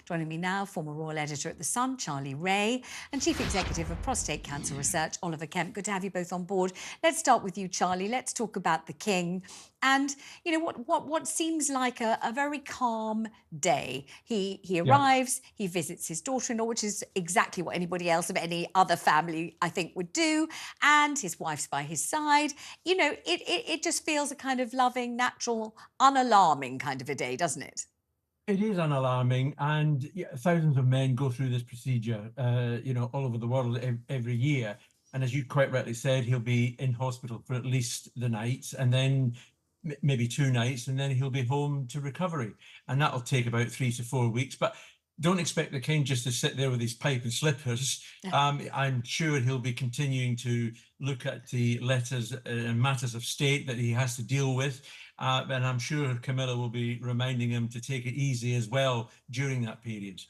Joining me now, former royal editor at The Sun, Charlie Ray, and Chief Executive of Prostate Cancer Research, Oliver Kemp. Good to have you both on board. Let's start with you, Charlie. Let's talk about the King and, you know, what seems like a very calm day. He arrives, he visits his daughter-in-law, which is exactly what anybody else of any other family, I think, would do, and his wife's by his side. You know, it just feels a kind of loving, natural, unalarming kind of a day, doesn't it? It is unalarming, and thousands of men go through this procedure, all over the world every year. And as you quite rightly said, he'll be in hospital for at least the nights, and then maybe 2 nights, and then he'll be home to recovery. And that'll take about 3 to 4 weeks. But don't expect the King just to sit there with his pipe and slippers. I'm sure he'll be continuing to look at the letters and matters of state that he has to deal with. And I'm sure Camilla will be reminding him to take it easy as well during that period.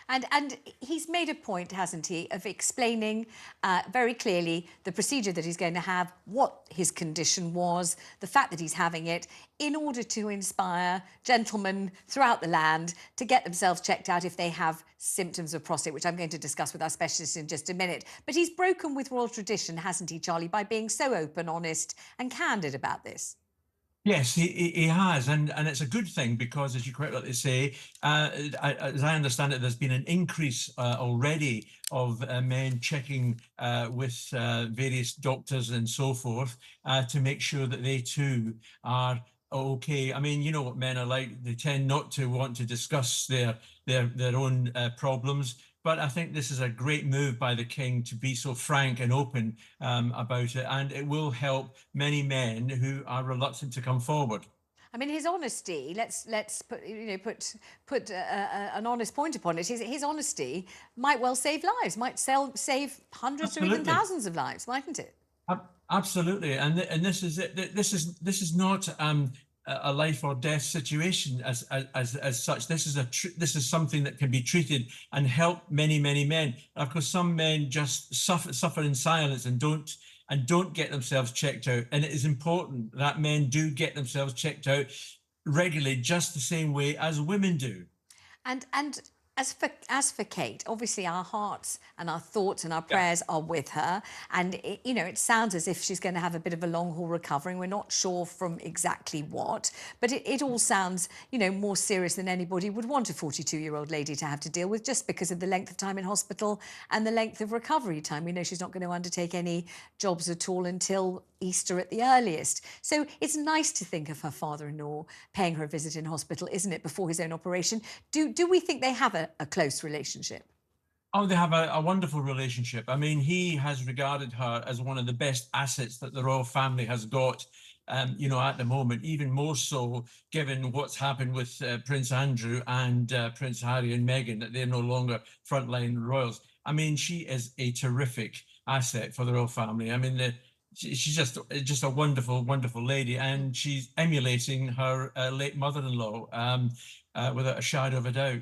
And he's made a point, hasn't he, of explaining very clearly the procedure that he's going to have, what his condition was, the fact that he's having it, in order to inspire gentlemen throughout the land to get themselves checked out if they have symptoms of prostate, which I'm going to discuss with our specialist in just a minute. But he's broken with royal tradition, hasn't he, Charlie, by being so open, honest and candid about this? Yes, he has, and it's a good thing because, as you quite rightly say, as I understand it, there's been an increase already of men checking with various doctors and so forth to make sure that they too are okay. I mean, you know what men are like; they tend not to want to discuss their own problems. But I think this is a great move by the King to be so frank and open about it, and it will help many men who are reluctant to come forward. I mean, his honesty. Let's put an honest point upon it. His honesty might well save lives. Might save hundreds or even Absolutely. thousands of lives, mightn't it? Absolutely, and this is it. This is not a life or death situation as such. This is something that can be treated and help many men. Of course, some men just suffer in silence and don't get themselves checked out. And it is important that men do get themselves checked out regularly, just the same way as women do. And as for Kate, obviously our hearts and our thoughts and our Yeah. prayers are with her. And it sounds as if she's going to have a bit of a long haul recovering. We're not sure from exactly what, but it all sounds, more serious than anybody would want a 42-year-old lady to have to deal with, just because of the length of time in hospital and the length of recovery time. We know she's not going to undertake any jobs at all until Easter at the earliest. So it's nice to think of her father-in-law paying her a visit in hospital, isn't it, before his own operation? Do we think they have a close relationship? Oh, they have a wonderful relationship. I mean, he has regarded her as one of the best assets that the royal family has got, at the moment, even more so given what's happened with Prince Andrew and Prince Harry and Meghan, that they're no longer frontline royals. I mean, she is a terrific asset for the royal family. I mean, she's just a wonderful lady, and she's emulating her late mother-in-law without a shadow of a doubt.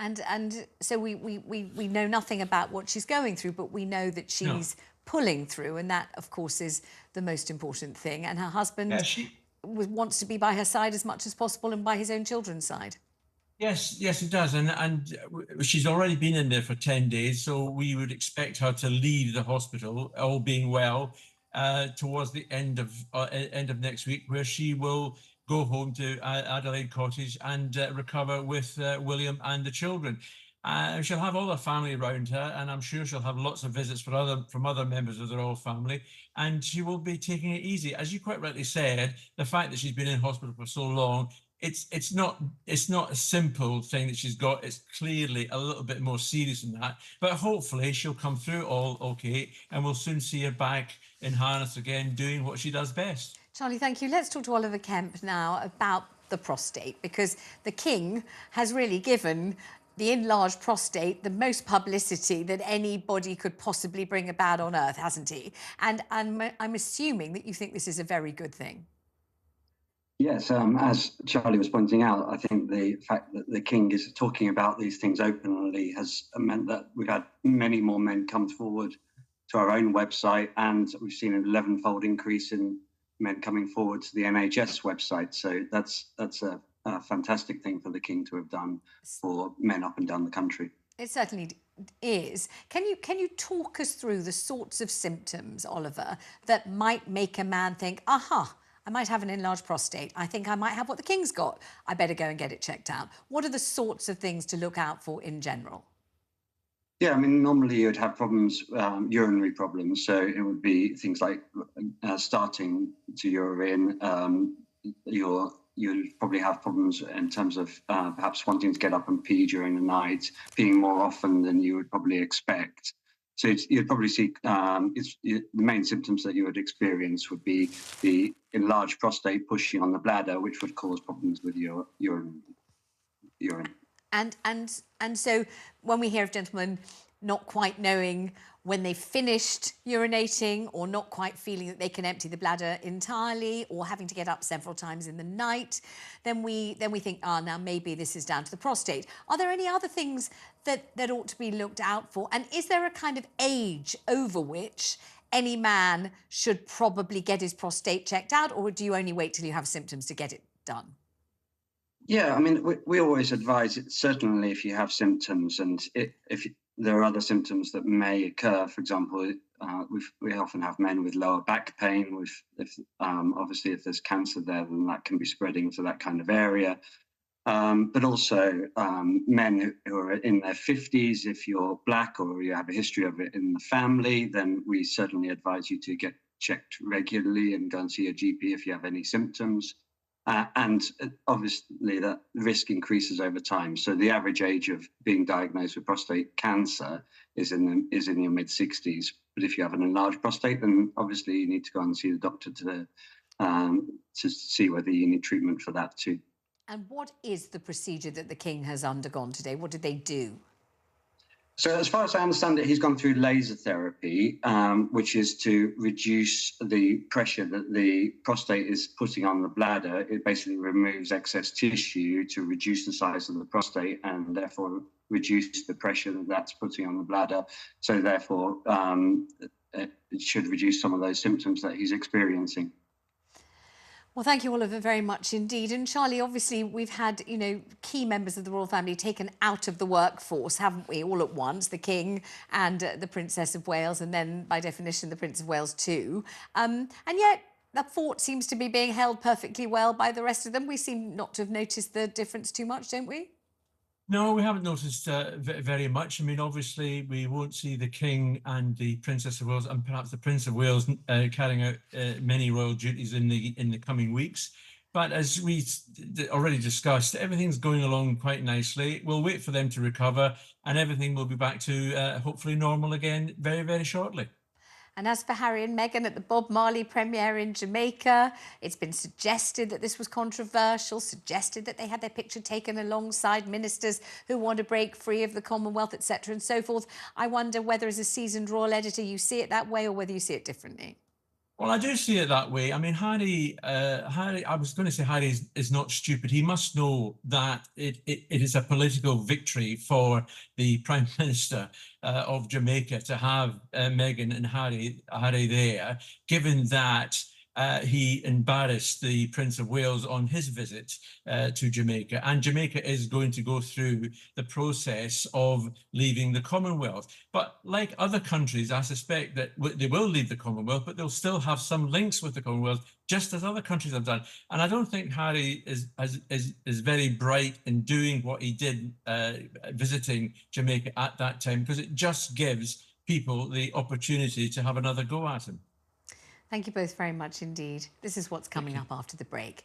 And so we know nothing about what she's going through, but we know that No. she's pulling through, and that, of course, is the most important thing. And her Yeah, husband wants to be by her side as much as possible and by his own children's side. yes, it does, and she's already been in there for 10 days, so we would expect her to leave the hospital, all being well, towards the end of next week, where she will go home to Adelaide Cottage and recover with William and the children. She'll have all her family around her, and I'm sure she'll have lots of visits from other members of the royal family, and she will be taking it easy. As you quite rightly said, the fact that she's been in hospital for so long, it's not a simple thing that she's got. It's clearly a little bit more serious than that. But hopefully she'll come through all okay, and we'll soon see her back in harness again, doing what she does best. Charlie, thank you. Let's talk to Oliver Kemp now about the prostate, because the King has really given the enlarged prostate the most publicity that anybody could possibly bring about on earth, hasn't he? And I'm assuming that you think this is a very good thing. Yes, as Charlie was pointing out, I think the fact that the King is talking about these things openly has meant that we've had many more men come forward to our own website, and we've seen an 11-fold increase in men coming forward to the NHS website. So that's a a fantastic thing for the king to have done for men up and down the country. It certainly is. Can you talk us through the sorts of symptoms, Oliver, that might make a man think, aha, I might have an enlarged prostate. I think I might have what the king's got. I better go and get it checked out. What are the sorts of things to look out for in general? Yeah, I mean, normally you'd have problems, urinary problems. So it would be things like starting to urine. You'd probably have problems in terms of perhaps wanting to get up and pee during the night, peeing more often than you would probably expect. So you'd probably see the main symptoms that you would experience would be the enlarged prostate pushing on the bladder, which would cause problems with your urine. And so when we hear of gentlemen not quite knowing when they finished urinating, or not quite feeling that they can empty the bladder entirely, or having to get up several times in the night, then we think, now maybe this is down to the prostate. Are there any other things that ought to be looked out for? And is there a kind of age over which any man should probably get his prostate checked out, or do you only wait till you have symptoms to get it done? Yeah, I mean, we always advise it, certainly if you have symptoms, and if there are other symptoms that may occur. For example, we often have men with lower back pain. Obviously, if there's cancer there, then that can be spreading to that kind of area. But also men who are in their 50s, if you're black or you have a history of it in the family, then we certainly advise you to get checked regularly and go and see your GP if you have any symptoms. And obviously that risk increases over time. So the average age of being diagnosed with prostate cancer is in your mid-60s. But if you have an enlarged prostate, then obviously you need to go and see the doctor to see whether you need treatment for that too. And what is the procedure that the king has undergone today? What did they do? So as far as I understand it, he's gone through laser therapy, which is to reduce the pressure that the prostate is putting on the bladder. It basically removes excess tissue to reduce the size of the prostate and therefore reduce the pressure that that's putting on the bladder. So therefore, it should reduce some of those symptoms that he's experiencing. Well, thank you, Oliver, very much indeed. And Charlie, obviously, we've had, key members of the royal family taken out of the workforce, haven't we, all at once, the King and the Princess of Wales, and then, by definition, the Prince of Wales too. And yet, the fort seems to be being held perfectly well by the rest of them. We seem not to have noticed the difference too much, don't we? No, we haven't noticed very much. I mean, obviously, we won't see the King and the Princess of Wales and perhaps the Prince of Wales carrying out many royal duties in the coming weeks. But as we already discussed, everything's going along quite nicely. We'll wait for them to recover, and everything will be back to hopefully normal again very, very shortly. And as for Harry and Meghan at the Bob Marley premiere in Jamaica, it's been suggested that this was controversial, suggested that they had their picture taken alongside ministers who want to break free of the Commonwealth, etc. and so forth. I wonder whether, as a seasoned royal editor, you see it that way or whether you see it differently. Well, I do see it that way. I mean, Harry, I was going to say Harry is not stupid. He must know that it is a political victory for the Prime Minister of Jamaica to have Meghan and Harry there, given that he embarrassed the Prince of Wales on his visit to Jamaica. And Jamaica is going to go through the process of leaving the Commonwealth. But like other countries, I suspect that they will leave the Commonwealth, but they'll still have some links with the Commonwealth, just as other countries have done. And I don't think Harry is very bright in doing what he did visiting Jamaica at that time, because it just gives people the opportunity to have another go at him. Thank you both very much indeed. This is what's coming up after the break.